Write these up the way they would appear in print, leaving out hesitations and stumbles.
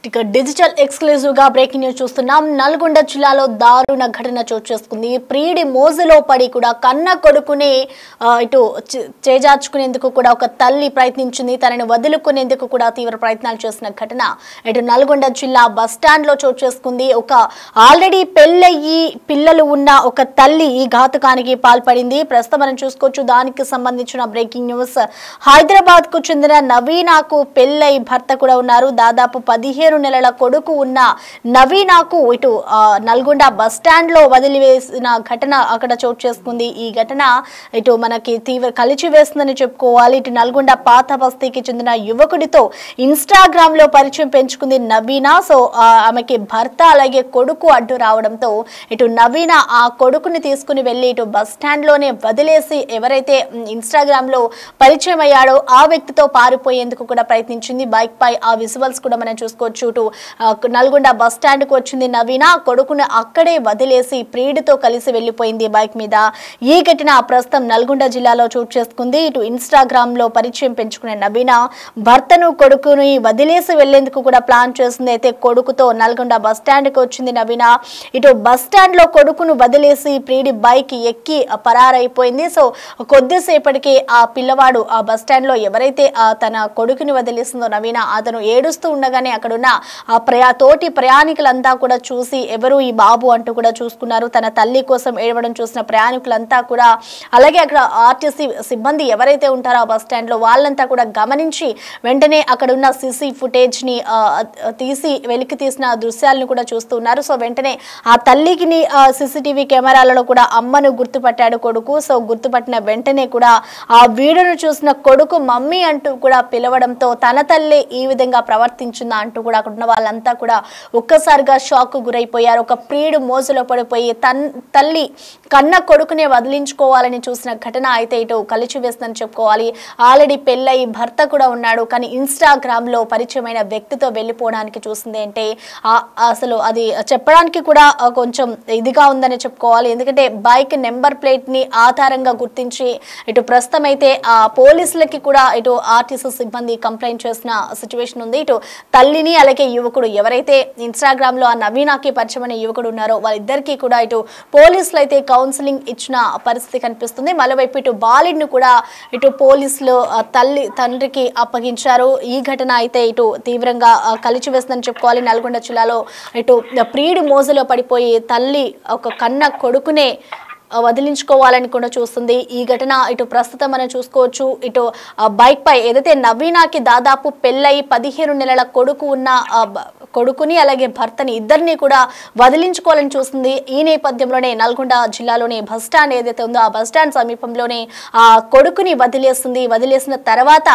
ఇక digital exclusive గా breaking news చూస్తున్నాం. నల్గొండ జిల్లాలో దారుణ ఘటన చోటు చేసుకుంది. ప్రీడి మోజులో పడి కూడా కన్న కొడుకుని ఇటు చేజార్చుకునేందుకు కూడా ఒక తల్లి ప్రయత్నించింది. తనని వదులుకునేందుకు కూడా తీవ్ర ప్రయత్నాలు చేసిన ఘటన ఇటు నల్గొండ జిల్లా బస్ స్టాండ్ లో చోటు చేసుకుంది. ఒక ఆల్రెడీ పెళ్ళయ్యి పిల్లలు ఉన్న ఒక తల్లి ఈ ఘాతుకానికి పాల్పడింది. ప్రస్తుతం మనం చూసుకోవచ్చు. దానికి సంబంధించిన బ్రేకింగ్ న్యూస్. హైదరాబాద్ కు చెందిన నవీనాకు పెళ్ళై భర్త కూడా ఉన్నారు. దాదాపు 15 నెలల కొడుకు ఉన్న నవీనాకు ఇటు నల్గొండ బస్ స్టాండ్ లో వదిలివేసిన ఘటన అక్కడ చోటు చేసుకుంది. ఈ ఘటన ఇటు మనకి తీవ్ర కలిచివేస్తుందని చెప్పుకోవాలి. ఇటు నల్గొండ పాత బస్తీకి చెందిన యువకుడితో ఇన్స్టాగ్రామ్ లో పరిచయం పెంచుకుంది నవీనా. సో ఆమెకి భర్త అలాగే కొడుకు అడ్డు రావడంతో ఇటు నవీనా ఆ కొడుకుని తీసుకుని వెళ్లి ఇటు బస్ స్టాండ్ లోనే వదిలేసి ఎవరైతే ఇన్స్టాగ్రామ్ లో పరిచయం అయ్యాడో ఆ వ్యక్తితో పారిపోయేందుకు కూడా ప్రయత్నించింది. బైక్ పై ఆ విజువల్స్ కూడా మనం చూసుకోవచ్చు. నల్గొండ బస్ స్టాండ్ కు వచ్చింది నవీన. కొడుకును అక్కడే వదిలేసి ప్రియుడితో కలిసి వెళ్లిపోయింది బైక్ మీద. ఈ ఘటన ప్రస్తుతం నల్గొండ జిల్లాలో చోటు చేసుకుంది. ఇటు ఇన్స్టాగ్రామ్ లో పరిచయం పెంచుకునే నవీన భర్తను కొడుకుని వదిలేసి వెళ్లేందుకు కూడా ప్లాన్ చేసింది. అయితే కొడుకుతో నల్గొండ బస్ స్టాండ్ కు వచ్చింది నవీన. ఇటు బస్ స్టాండ్ లో కొడుకును వదిలేసి ప్రియుడి బైక్ ఎక్కి పరారైపోయింది. సో కొద్దిసేపటికి ఆ పిల్లవాడు ఆ బస్ స్టాండ్ లో ఎవరైతే తన కొడుకుని వదిలేసిందో నవీన అతను ఏడుస్తూ ఉండగానే అక్కడున్న తోటి ప్రయాణికులంతా కూడా చూసి ఎవరు ఈ బాబు అంటూ కూడా చూసుకున్నారు. తన తల్లి కోసం ఏడవడం చూసిన ప్రయాణికులంతా కూడా అలాగే అక్కడ ఆర్టీసీ సిబ్బంది ఎవరైతే ఉంటారో ఆ బస్ స్టాండ్ లో వాళ్ళంతా కూడా గమనించి వెంటనే అక్కడున్న సీసీ ఫుటేజ్ ని తీసి వెలికి తీసిన దృశ్యాలను కూడా చూస్తున్నారు. సో వెంటనే ఆ తల్లికి సీసీటీవీ కెమెరాలలో కూడా అమ్మను గుర్తుపట్టాడు కొడుకు. సో గుర్తుపట్టిన వెంటనే కూడా ఆ వీడియోను చూసిన కొడుకు మమ్మీ అంటూ కూడా పిలవడంతో తన తల్లి ఈ విధంగా ప్రవర్తించిందా అంటూ కూడా అక్కడ ఉన్న వాళ్ళంతా కూడా ఒక్కసారిగా షాక్ గురైపోయారు. ఒక ప్రియుడు మోజులో పడిపోయి తల్లి కన్న కొడుకునే వదిలించుకోవాలని చూసిన ఘటన అయితే ఇటు కలిచివేస్తుందని చెప్పుకోవాలి. ఆల్రెడీ పెళ్ళై భర్త కూడా ఉన్నాడు. కానీ ఇన్స్టాగ్రామ్ లో పరిచయమైన వ్యక్తితో వెళ్ళిపోవడానికి చూసింది అంటే అసలు అది చెప్పడానికి కూడా కొంచెం ఇదిగా ఉందని చెప్పుకోవాలి. ఎందుకంటే బైక్ నెంబర్ ప్లేట్ ని ఆధారంగా గుర్తించి ఇటు ప్రస్తుతం అయితే ఆ పోలీసులకి కూడా ఇటు ఆర్టీసీ సిబ్బంది కంప్లైంట్ చేసిన సిచ్యువేషన్ ఉంది. ఇటు తల్లిని అలాగే యువకుడు ఎవరైతే ఇన్స్టాగ్రామ్ లో ఆ నవీనాకి పరిచయమైన యువకుడు ఉన్నారో వాళ్ళిద్దరికీ కూడా ఇటు పోలీసులు అయితే కౌన్సిలింగ్ ఇచ్చిన పరిస్థితి కనిపిస్తుంది. మరోవైపు ఇటు బాలుడిని కూడా ఇటు పోలీసులు తండ్రికి అప్పగించారు. ఈ ఘటన అయితే ఇటు తీవ్రంగా కలిచివేస్తుందని చెప్పుకోవాలి. నల్గొండ జిల్లాలో ఇటు ప్రియుడి మోజులో పడిపోయి తల్లి ఒక కన్న కొడుకునే వదిలించుకోవాలని కూడా చూస్తుంది. ఈ ఘటన ఇటు ప్రస్తుతం మనం చూసుకోవచ్చు. ఇటు బైక్ పై ఏదైతే నవీనాకి దాదాపు పెళ్ళై 15 నెలల కొడుకు ఉన్న కొడుకుని అలాగే భర్తని ఇద్దరిని కూడా వదిలించుకోవాలని చూస్తుంది. ఈ నేపథ్యంలోనే నల్గొండ జిల్లాలోని బస్ స్టాండ్ ఏదైతే ఉందో ఆ బస్ స్టాండ్ సమీపంలోనే ఆ కొడుకుని వదిలేస్తుంది. వదిలేసిన తర్వాత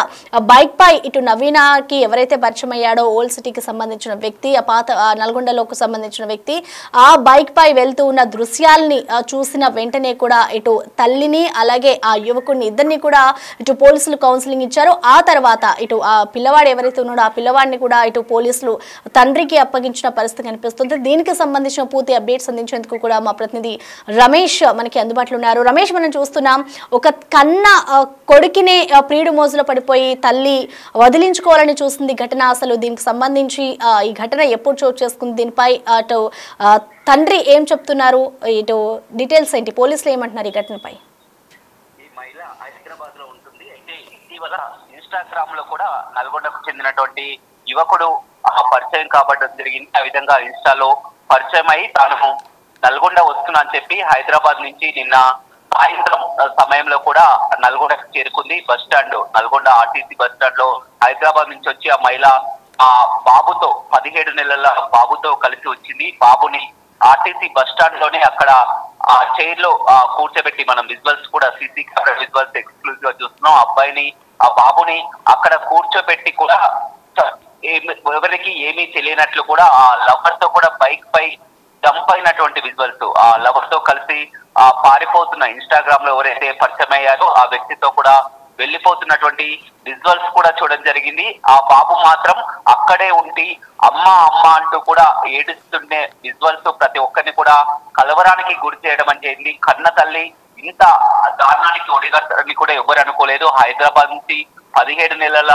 బైక్ పై ఇటు నవీనాకి ఎవరైతే పరిచయం అయ్యాడో ఓల్డ్ సిటీకి సంబంధించిన వ్యక్తి ఆ పాత నల్గొండలోకి సంబంధించిన వ్యక్తి ఆ బైక్ పై వెళ్తూ ఉన్న దృశ్యాల్ని చూసిన వెంటనే కూడా ఇటు తల్లిని అలాగే ఆ యువకుడిని ఇద్దరిని కూడా ఇటు పోలీసులు కౌన్సిలింగ్ ఇచ్చారు. ఆ తర్వాత ఇటు ఆ పిల్లవాడు ఎవరైతే ఉన్నాడో ఆ పిల్లవాడిని కూడా ఇటు పోలీసులు తండ్రికి అప్పగించిన పరిస్థితి కనిపిస్తుంది. దీనికి సంబంధించిన పూర్తి అప్డేట్స్ అందించేందుకు కూడా మా ప్రతినిధి రమేష్ మనకి అందుబాటులో ఉన్నారు. రమేష్, మనం చూస్తున్నాం ఒక కన్న కొడుకునే ప్రియుడు మోజులో పడిపోయి తల్లి వదిలించుకోవాలని చూస్తుంది ఘటన. అసలు దీనికి సంబంధించి ఈ ఘటన ఎప్పుడు చోటు చేసుకుంది, దీనిపై అటు తండ్రి ఏం చెప్తున్నారు, ఇటు డీటెయిల్స్ ఏంటి, పోలీసులు ఏమంటున్నారు ఈ ఘటనపై? ఈ మహిళ హైదరాబాద్ లో ఉంటుంది. అయితే ఇటీవల ఇన్స్టాగ్రామ్ లో కూడా నల్గొండకు చెందినటువంటి యువకుడు పరిచయం కాబట్టడం జరిగింది. ఆ విధంగా ఇన్స్టాలో పరిచయం అయి తాను నల్గొండ వస్తున్నా అని చెప్పి హైదరాబాద్ నుంచి నిన్న సాయంత్రం సమయంలో కూడా నల్గొండకు చేరుకుంది. Bus stand Nalgonda RTC bus stand లో హైదరాబాద్ నుంచి వచ్చి ఆ మహిళ ఆ బాబుతో 17 నెలల బాబుతో కలిసి వచ్చింది. బాబుని ఆర్టీసీ బస్ స్టాండ్ లోనే అక్కడ ఆ చైర్ లో కూర్చోబెట్టి మనం విజువల్స్ కూడా సీసీ కెమెరా విజువల్స్ ఎక్స్క్లూజివ్ గా చూస్తున్నాం. అబ్బాయిని ఆ బాబుని అక్కడ కూర్చోబెట్టి కూడా ఎవరికి ఏమీ తెలియనట్లు కూడా ఆ లవర్ తో కూడా బైక్ పై జంప్ అయినటువంటి విజువల్స్, ఆ లవర్ తో కలిసి పారిపోతున్న ఇన్స్టాగ్రామ్ లో ఎవరైతే పరిచయం అయ్యారో ఆ వ్యక్తితో కూడా వెళ్లిపోతున్నటువంటి విజువల్స్ కూడా చూడడం జరిగింది. ఆ బాబు మాత్రం అక్కడే ఉండి అమ్మ అమ్మ అంటూ కూడా ఏడుస్తుండే విజువల్స్ ప్రతి ఒక్కరిని కూడా కలవరానికి గురి చేయడం అంటే కన్న తల్లి ఇంత దారుణానికి ఒడిగట్టని కూడా ఎవరు అనుకోలేదు. హైదరాబాద్ నుంచి 17 నెలల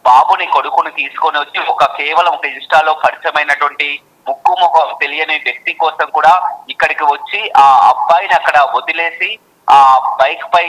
బాబుని కొడుకుని తీసుకొని వచ్చి కేవలం ఒక ఇన్స్టాలో పరిచయమైనటువంటి ముక్కు ముఖం తెలియని వ్యక్తి కోసం కూడా ఇక్కడికి వచ్చి ఆ అబ్బాయిని అక్కడ వదిలేసి ఆ బైక్ పై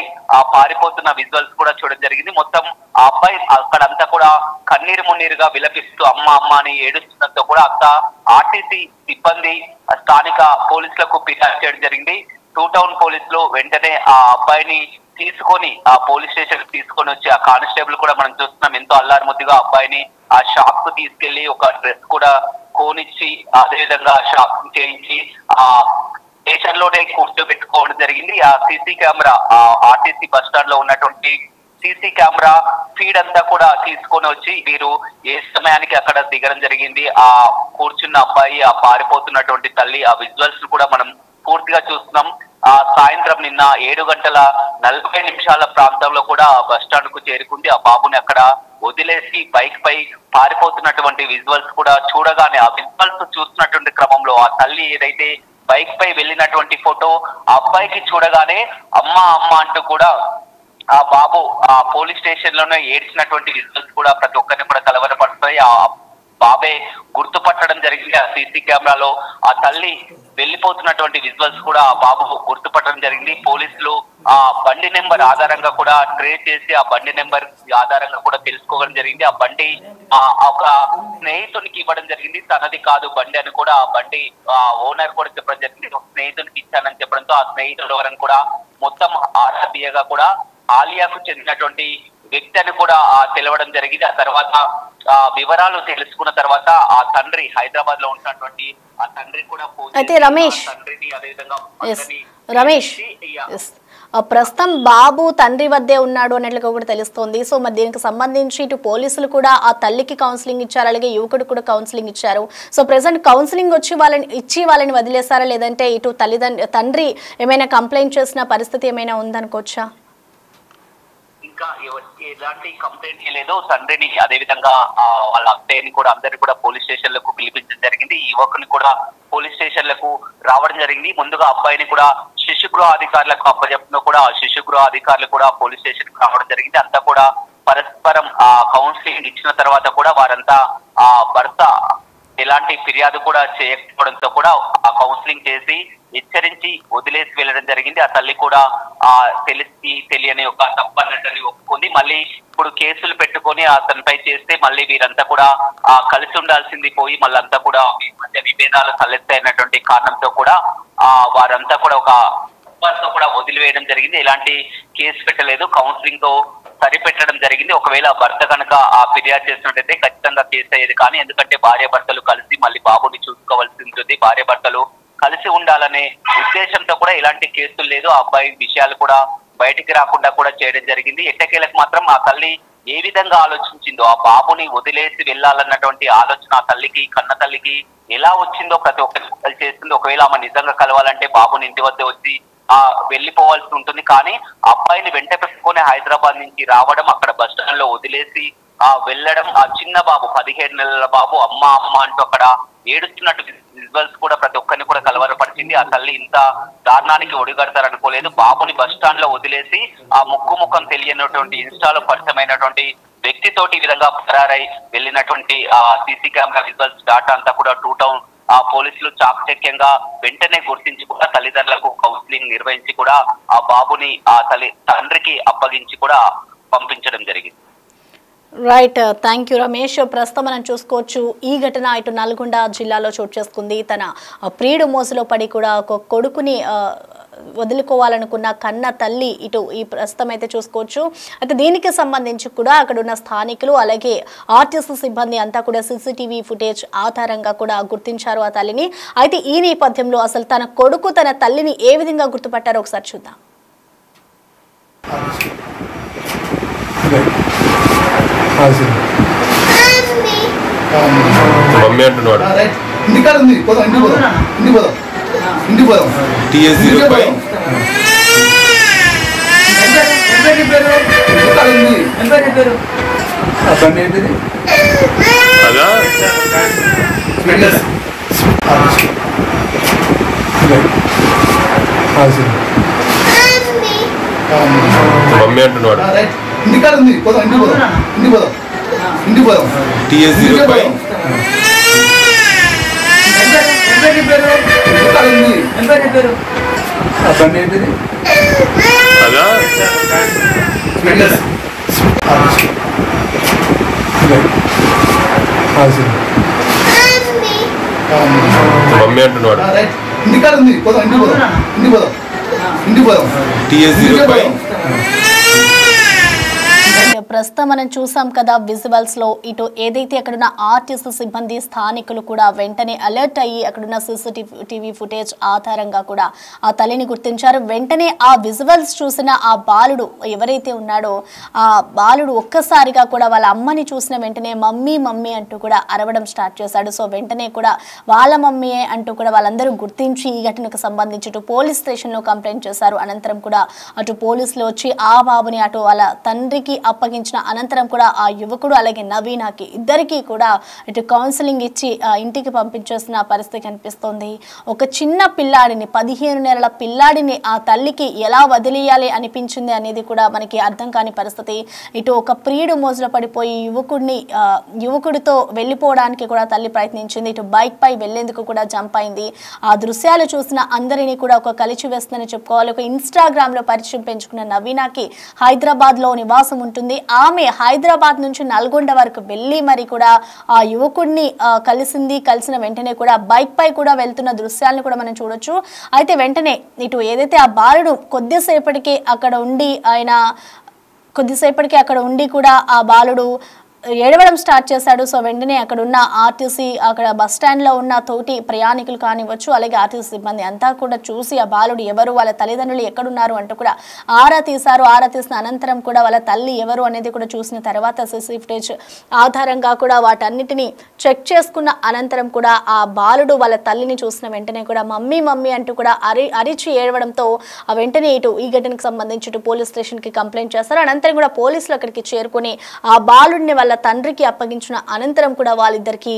పారిపోతున్న విజువల్స్ కూడా చూడడం జరిగింది. మొత్తం ఆ అబ్బాయి అక్కడంతా కూడా కన్నీరు మున్నీరుగా విలపిస్తూ అమ్మ అమ్మ అని ఏడుస్తున్నతో కూడా అంతా ఆర్టీసీ సిబ్బంది స్థానిక పోలీసులకు ఫిర్యాదు చేయడం జరిగింది. టూ టౌన్ పోలీసులు వెంటనే ఆ అబ్బాయిని తీసుకొని ఆ పోలీస్ స్టేషన్ తీసుకొని వచ్చి ఆ కానిస్టేబుల్ కూడా మనం చూస్తున్నాం ఎంతో అల్లారు ముద్దుగా అబ్బాయిని ఆ షాప్ కు తీసుకెళ్లి ఒక డ్రెస్ కూడా కోనిచ్చి అదేవిధంగా షాప్ చేయించి ఆ స్టేషన్ లోనే కూర్చోబెట్టుకోవడం జరిగింది. ఆ CC camera RTC bus stand లో ఉన్నటువంటి సీసీ కెమెరా ఫీడ్ అంతా కూడా తీసుకొని వచ్చి వీరు ఏ సమయానికి అక్కడ దిగడం జరిగింది, ఆ కూర్చున్న అబ్బాయి, ఆ పారిపోతున్నటువంటి తల్లి, ఆ విజువల్స్ కూడా మనం పూర్తిగా చూస్తున్నాం. ఆ సాయంత్రం నిన్న 7:40 ప్రాంతంలో కూడా బస్ స్టాండ్ కు చేరుకుంది. ఆ బాబుని అక్కడ వదిలేసి బైక్ పై పారిపోతున్నటువంటి విజువల్స్ కూడా చూడగానే ఆ విజువల్స్ చూస్తున్నటువంటి క్రమంలో ఆ తల్లి ఏదైతే బైక్ పై వెళ్ళినటువంటి ఫోటో ఆ అబ్బాయికి చూడగానే అమ్మ అమ్మ అంటూ కూడా ఆ బాబు ఆ పోలీస్ స్టేషన్ లోనే ఏడ్చినటువంటి విజువల్స్ కూడా ప్రతి ఒక్కరిని కూడా కలవరపడుతున్నాయి. ఆ బాబే గుర్తుపట్టడం జరిగింది. ఆ సీసీ కెమెరాలో ఆ తల్లి వెళ్ళిపోతున్నటువంటి విజువల్స్ కూడా ఆ బాబు గుర్తుపట్టడం జరిగింది. పోలీసులు ఆ బండి నెంబర్ ఆధారంగా కూడా ట్రేస్ చేసి ఆ బండి నెంబర్ ఆధారంగా కూడా తెలుసుకోవడం జరిగింది. ఆ బండి ఒక స్నేహితునికి ఇవ్వడం జరిగింది, తనది కాదు బండి అని కూడా ఆ బండి ఓనర్ కూడా చెప్పడం జరిగింది. స్నేహితునికి ఇచ్చానని చెప్పడంతో ఆ స్నేహితుడు ఎవరని కూడా మొత్తం ఆరాధ్యగా కూడా ఆలియాకు చెందినటువంటి వ్యక్తి అని కూడా తెలవడం జరిగింది. ఆ తర్వాత వివరాలు తెలుసుకున్న తర్వాత ఆ తండ్రి హైదరాబాద్ లో ఉన్నటువంటి ఆ తండ్రి కూడా అయితే తండ్రిని అదేవిధంగా రమేష్ ప్రస్తుతం బాబు తండ్రి వద్దే ఉన్నాడు అన్నట్లుగా కూడా తెలుస్తోంది. సో మరి దీనికి సంబంధించి ఇటు పోలీసులు కూడా ఆ తల్లికి కౌన్సిలింగ్ ఇచ్చారు, అలాగే యువకుడు కూడా కౌన్సిలింగ్ ఇచ్చారు. సో ప్రెసెంట్ కౌన్సిలింగ్ వచ్చి వాళ్ళని వదిలేసారా, లేదంటే ఇటు తండ్రి ఏమైనా కంప్లైంట్ చేసిన పరిస్థితి ఏమైనా ఉందనుకోవచ్చా? ఇంకా ఎలాంటి కంప్లైంట్ లేదు. తండ్రిని అదేవిధంగా వాళ్ళ అత్తయ్యని కూడా అందరినీ కూడా పోలీస్ స్టేషన్లకు పిలిపించడం జరిగింది. ఈ యువకుని కూడా పోలీస్ స్టేషన్లకు రావడం జరిగింది. ముందుగా అబ్బాయిని కూడా శిశు గృహ అధికారులకు అప్పచెప్పిన కూడా శిశు గృహ అధికారులు కూడా పోలీస్ స్టేషన్ కు రావడం జరిగింది. అంతా కూడా పరస్పరం కౌన్సిలింగ్ ఇచ్చిన తర్వాత కూడా వారంతా భర్త ఎలాంటి ఫిర్యాదు కూడా చేయకపోవడంతో కూడా ఆ కౌన్సిలింగ్ చేసి హెచ్చరించి వదిలేసి వెళ్ళడం జరిగింది. ఆ తల్లి కూడా తెలియని ఒక తప్పన్నట్టని ఒప్పుకుంది. మళ్ళీ ఇప్పుడు కేసులు పెట్టుకొని అతనిపై చేస్తే మళ్ళీ వీరంతా కూడా కలిసి ఉండాల్సింది పోయి మళ్ళంతా కూడా మధ్య విభేదాలు తలెత్తాయినటువంటి కారణంతో కూడా వారంతా కూడా ఒక కూడా వదిలివేయడం జరిగింది. ఎలాంటి కేసు పెట్టలేదు, కౌన్సిలింగ్ తో సరిపెట్టడం జరిగింది. ఒకవేళ భర్త కనుక ఆ ఫిర్యాదు చేసినట్టయితే ఖచ్చితంగా కేసు అయ్యేది. కానీ ఎందుకంటే భార్య భర్తలు కలిసి మళ్ళీ బాబుని చూసుకోవాల్సి ఉంటుంది, భార్య భర్తలు కలిసి ఉండాలనే ఉద్దేశంతో కూడా ఇలాంటి కేసులు లేదు. ఆ అబ్బాయి విషయాలు కూడా బయటికి రాకుండా కూడా చేయడం జరిగింది. ఎట్టకేలకు మాత్రం ఆ తల్లి ఏ విధంగా ఆలోచించిందో, ఆ బాబుని వదిలేసి వెళ్ళాలన్నటువంటి ఆలోచన ఆ తల్లికి, కన్న తల్లికి ఎలా వచ్చిందో ప్రతి ఒక్కరి చేస్తుంది. ఒకవేళ ఆమె నిజంగా కలవాలంటే బాబుని ఇంటి వద్ద వచ్చి వెళ్ళిపోవాల్సి ఉంటుంది. కానీ అబ్బాయిని వెంట పెట్టుకొని హైదరాబాద్ నుంచి రావడం, అక్కడ బస్ స్టాండ్ లో వదిలేసి వెళ్ళడం, ఆ చిన్న బాబు 17 నెలల బాబు అమ్మ అమ్మ అంటూ అక్కడ ఏడుస్తున్నట్టు విజువల్స్ కూడా ప్రతి ఒక్కరిని కూడా కలవరపరిచింది. ఆ తల్లి ఇంత దారుణానికి ఒడిగడతారనుకోలేదు. బాబుని బస్ స్టాండ్ లో వదిలేసి ఆ ముఖం తెలియనటువంటి ఇన్స్టాలో పరిచయమైనటువంటి వ్యక్తితోటి ఈ విధంగా పరారై వెళ్ళినటువంటి సీసీ కెమెరా విజువల్స్ డాటా అంతా కూడా టూ టౌన్ పోలీసులు చాకచక్యంగా వెంటనే గుర్తించి కూడా తల్లిదండ్రులకు కౌన్సిలింగ్ నిర్వహించి కూడా ఆ బాబుని ఆ తండ్రికి అప్పగించి కూడా పంపించడం జరిగింది. Right, thank you Ramesh. ప్రస్తుతం మనం చూసుకోవచ్చు ఈ ఘటన ఇటు నల్గొండ జిల్లాలో చోటు చేసుకుంది. తన ప్రియుడు మోసలో పడి కూడా ఒక కొడుకుని వదులుకోవాలనుకున్న కన్న తల్లి ఇటు ఈ ప్రస్తుతం అయితే చూసుకోవచ్చు. అయితే దీనికి సంబంధించి కూడా అక్కడ ఉన్న స్థానికులు అలాగే ఆర్టీసీ సిబ్బంది అంతా కూడా సీసీటీవీ ఫుటేజ్ ఆధారంగా కూడా గుర్తించారు ఆ తల్లిని. అయితే ఈ నేపథ్యంలో అసలు తన కొడుకు తన తల్లిని ఏ విధంగా గుర్తుపట్టారో ఒకసారి చూద్దాం. మమ్మీ అంటున్నాడు ఇంటికాడ ఉంది, పోదాం ఇంటికి పోదాం, ఇంటికి పోదాం, ఇంటికి పోదాం. TS05 అదా మమ్మీ అంటున్నాడు ఇంటికాడ ఉంది, పోదాం ఇంటికి పోదాం, ఇంటికి పోదాం. ఇంటికి పోదాం. TS 05 అదా మమ్మీ అంటున్నాడు. ఇంటికాడ ఉంది, పోదాం. ఇంటికి పోదాం. ఇంటికి పోదాం. ఇంటికి పోదాం. TS 05 ప్రస్తుతం మనం చూసాం కదా విజువల్స్ లో ఇటు ఏదైతే అక్కడున్న ఆర్టీసీ సిబ్బంది స్థానికులు కూడా వెంటనే అలర్ట్ అయ్యి అక్కడున్న CCTV ఫుటేజ్ ఆధారంగా కూడా ఆ తల్లిని గుర్తించారు. వెంటనే ఆ విజువల్స్ చూసిన ఆ బాలుడు ఎవరైతే ఉన్నాడో ఆ బాలుడు ఒక్కసారిగా కూడా వాళ్ళ అమ్మని చూసిన వెంటనే మమ్మీ మమ్మీ అంటూ కూడా అరవడం స్టార్ట్ చేశాడు. సో వెంటనే కూడా వాళ్ళ మమ్మీయే అంటూ కూడా వాళ్ళందరూ గుర్తించి ఈ ఘటనకు సంబంధించి ఇటు పోలీస్ స్టేషన్ లో కంప్లైంట్ చేశారు. అనంతరం కూడా అటు పోలీసులు వచ్చి ఆ బాబుని అటు వాళ్ళ తండ్రికి అప్పగించిన అనంతరం కూడా ఆ యువకుడు అలాగే నవీనాకి ఇద్దరికి కూడా ఇటు కౌన్సిలింగ్ ఇచ్చి ఇంటికి పంపించేసిన పరిస్థితి కనిపిస్తోంది. ఒక చిన్న పిల్లాడిని 15 నెలల పిల్లాడిని ఆ తల్లికి ఎలా వదిలేయాలి అనిపించింది అనేది కూడా మనకి అర్థం కాని పరిస్థితి. ఇటు ఒక ప్రియుడు మోజులో పడిపోయి యువకుడితో వెళ్ళిపోవడానికి కూడా తల్లి ప్రయత్నించింది. ఇటు బైక్ పై వెళ్లేందుకు కూడా జంప్ అయింది. ఆ దృశ్యాలు చూసిన అందరినీ కూడా ఒక కలిచి వేస్తుందని చెప్పుకోవాలి. ఒక ఇన్స్టాగ్రామ్ లో పరిచయం పెంచుకున్న నవీనాకి హైదరాబాద్ లో నివాసం ఉంటుంది. ఆమె హైదరాబాద్ నుంచి నల్గొండ వరకు వెళ్ళి మరి కూడా ఆ యువకుడిని కలిసిన వెంటనే కూడా బైక్ పై కూడా వెళ్తున్న దృశ్యాలను కూడా మనం చూడొచ్చు. అయితే వెంటనే ఇటు ఏదైతే ఆ బాలుడు కొద్దిసేపటికి అక్కడ ఉండి కూడా ఆ బాలుడు ఏడవడం స్టార్ట్ చేశాడు. సో వెంటనే అక్కడ ఉన్న ఆర్టీసీ అక్కడ బస్ స్టాండ్ లో ఉన్న తోటి ప్రయాణికులు కానివ్వచ్చు అలాగే ఆర్టీసీ సిబ్బంది అంతా కూడా చూసి ఆ బాలుడు ఎవరు వాళ్ళ తల్లిదండ్రులు ఎక్కడున్నారు అంటూ కూడా ఆరా తీశారు. ఆరా తీసిన అనంతరం కూడా వాళ్ళ తల్లి ఎవరు అనేది కూడా చూసిన తర్వాత CCTV ఫుటేజ్ ఆధారంగా కూడా వాటన్నిటిని చెక్ చేసుకున్న అనంతరం కూడా ఆ బాలుడు వాళ్ళ తల్లిని చూసిన వెంటనే కూడా మమ్మీ మమ్మీ అంటూ కూడా అరిచి ఏడవడంతో ఆ వెంటనే ఇటు ఈ ఘటనకు సంబంధించి ఇటు పోలీస్ స్టేషన్ కి కంప్లైంట్ చేస్తారు. అనంతరం కూడా పోలీసులు అక్కడికి చేరుకుని ఆ బాలుడిని వాళ్ళ తండ్రికి అప్పగించిన అనంతరం కూడా వాళ్ళిద్దరికి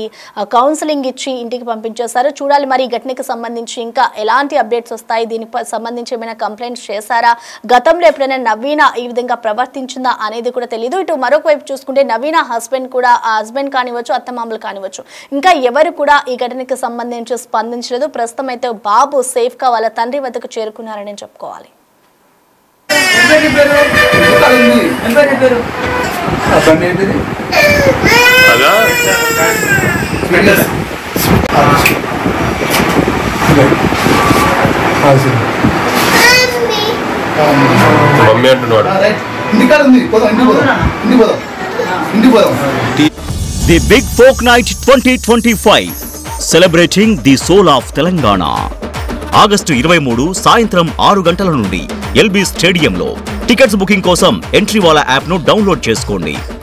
కౌన్సిలింగ్ ఇచ్చి ఇంటికి పంపించేశారు. చూడాలి మరి ఈ ఘటనకు సంబంధించి ఇంకా ఎలాంటి అప్డేట్స్ వస్తాయి, దీనికి సంబంధించి ఏమైనా కంప్లైంట్స్ చేశారా, గతంలో ఎప్పుడైనా నవీన ఈ విధంగా ప్రవర్తించిందా అనేది కూడా తెలియదు. ఇటు మరొక వైపు చూసుకుంటే నవీన హస్బెండ్ కానివచ్చు అత్తమామలు కానివచ్చు ఇంకా ఎవరు కూడా ఈ ఘటనకు సంబంధించి స్పందించలేదు. ప్రస్తుతం అయితే బాబు సేఫ్ గా వాళ్ళ తండ్రి వద్దకు చేరుకున్నారని చెప్పుకోవాలి. అదా మమ్మీ అంటున్నాడు. ఇంటికాడ ఉంది, పోదాం. ఇంటికి పోదాం. ఇంటికి పోదాం. ఇంటికి పోదాం. The Big Folk Night 2025 celebrating the soul of Telangana. August 23 సాయంత్రం 6 గంటల నుండి LB స్టేడియంలో. టికెట్స్ బుకింగ్ కోసం ఎంట్రీ వాలా యాప్ను డౌన్లోడ్ చేసుకోండి.